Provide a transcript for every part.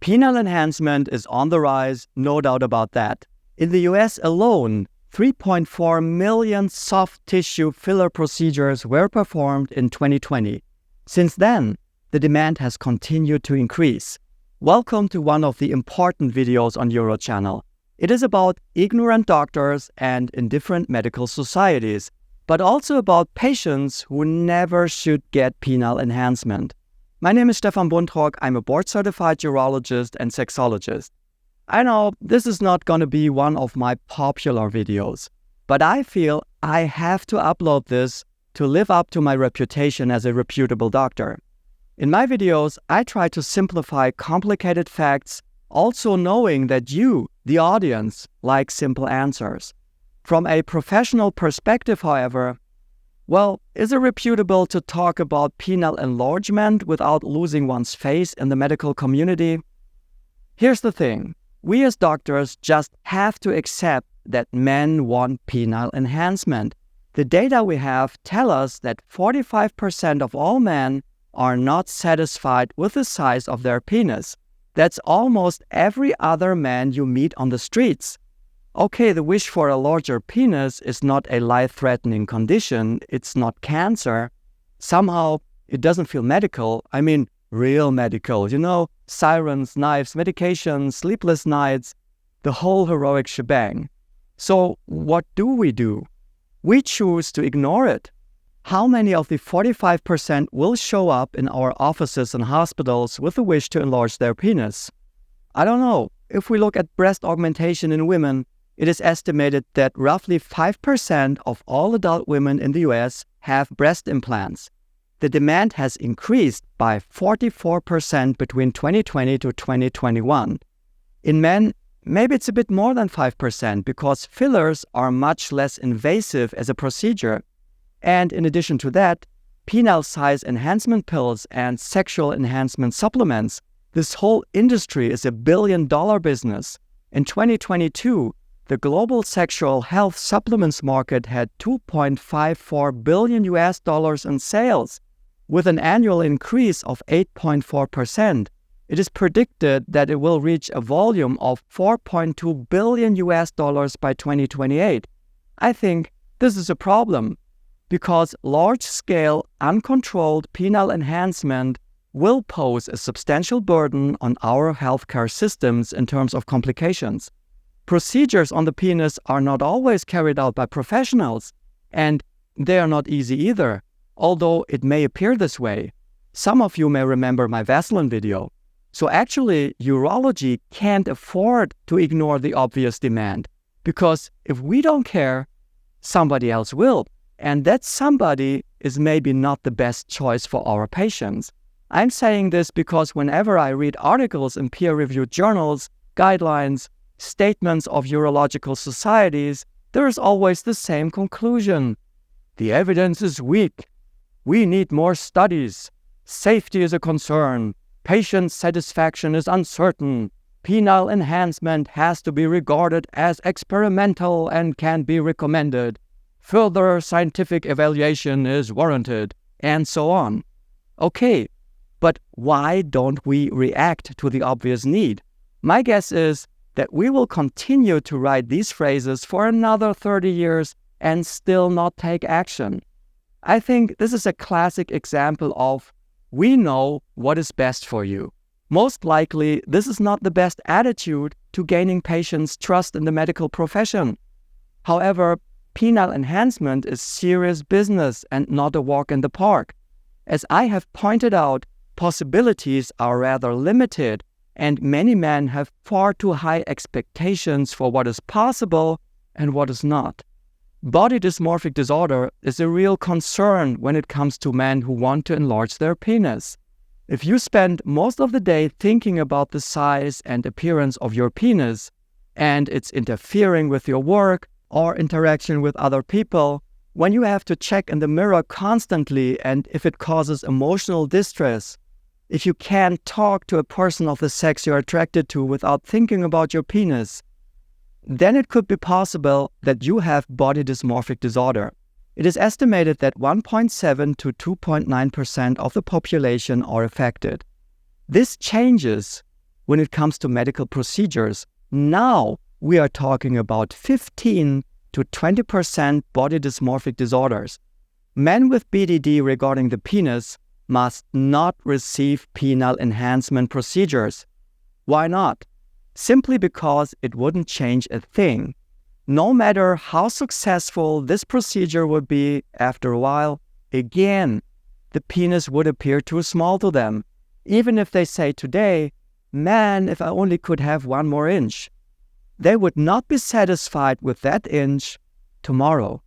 Penile enhancement is on the rise, no doubt about that. In the US alone, 3.4 million soft tissue filler procedures were performed in 2020. Since then, the demand has continued to increase. Welcome to one of the important videos on UroChannel. It is about ignorant doctors and indifferent medical societies, but also about patients who never should get penile enhancement. My name is Stefan Buntrock. I'm a board-certified urologist and sexologist. I know this is not going to be one of my popular videos, but I feel I have to upload this to live up to my reputation as a reputable doctor. In my videos, I try to simplify complicated facts, also knowing that you, the audience, like simple answers. From a professional perspective, however, well, is it reputable to talk about penile enlargement without losing one's face in the medical community? Here's the thing. We as doctors just have to accept that men want penile enhancement. The data we have tell us that 45% of all men are not satisfied with the size of their penis. That's almost every other man you meet on the streets. Okay, the wish for a larger penis is not a life-threatening condition. It's not cancer. Somehow, it doesn't feel medical. I mean, real medical. You know, sirens, knives, medications, sleepless nights, the whole heroic shebang. So, what do? We choose to ignore it. How many of the 45% will show up in our offices and hospitals with the wish to enlarge their penis? I don't know. If we look at breast augmentation in women, it is estimated that roughly 5% of all adult women in the US have breast implants. The demand has increased by 44% between 2020 to 2021. In men, maybe it's a bit more than 5% because fillers are much less invasive as a procedure. And in addition to that, penile size enhancement pills and sexual enhancement supplements, this whole industry is a billion-dollar business. In 2022, the global sexual health supplements market had $2.54 billion in sales, with an annual increase of 8.4%. It is predicted that it will reach a volume of $4.2 billion by 2028. I think this is a problem, because large-scale, uncontrolled penile enhancement will pose a substantial burden on our healthcare systems in terms of complications. Procedures on the penis are not always carried out by professionals, and they are not easy either, although it may appear this way. Some of you may remember my Vaseline video. So actually, urology can't afford to ignore the obvious demand, because if we don't care, somebody else will. And that somebody is maybe not the best choice for our patients. I'm saying this because whenever I read articles in peer-reviewed journals, guidelines, statements of urological societies, there is always the same conclusion. The evidence is weak. We need more studies. Safety is a concern. Patient satisfaction is uncertain. Penile enhancement has to be regarded as experimental and can be recommended. Further scientific evaluation is warranted, and so on. Okay, but why don't we react to the obvious need? My guess is that we will continue to write these phrases for another 30 years and still not take action. I think this is a classic example of we know what is best for you. Most likely, this is not the best attitude to gaining patients' trust in the medical profession. However, penile enhancement is serious business and not a walk in the park. As I have pointed out, possibilities are rather limited, and many men have far too high expectations for what is possible and what is not. Body dysmorphic disorder is a real concern when it comes to men who want to enlarge their penis. If you spend most of the day thinking about the size and appearance of your penis, and it's interfering with your work or interaction with other people, when you have to check in the mirror constantly and if it causes emotional distress, if you can't talk to a person of the sex you're attracted to without thinking about your penis, then it could be possible that you have body dysmorphic disorder. It is estimated that 1.7 to 2.9% of the population are affected. This changes when it comes to medical procedures. Now we are talking about 15 to 20% body dysmorphic disorders. Men with BDD regarding the penis must not receive penile enhancement procedures. Why not? Simply because it wouldn't change a thing. No matter how successful this procedure would be, after a while, again, the penis would appear too small to them. Even if they say today, man, if I only could have 1 more inch. They would not be satisfied with that inch tomorrow.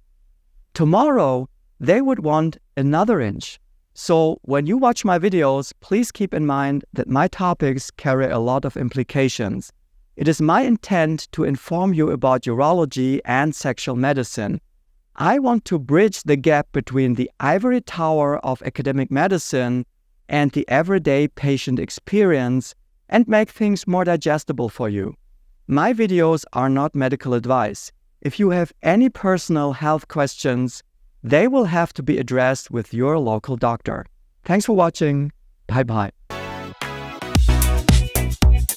Tomorrow, they would want another inch. So when you watch my videos, please keep in mind that my topics carry a lot of implications. It is my intent to inform you about urology and sexual medicine. I want to bridge the gap between the ivory tower of academic medicine and the everyday patient experience and make things more digestible for you. My videos are not medical advice. If you have any personal health questions, they will have to be addressed with your local doctor. Thanks for watching. Bye-bye.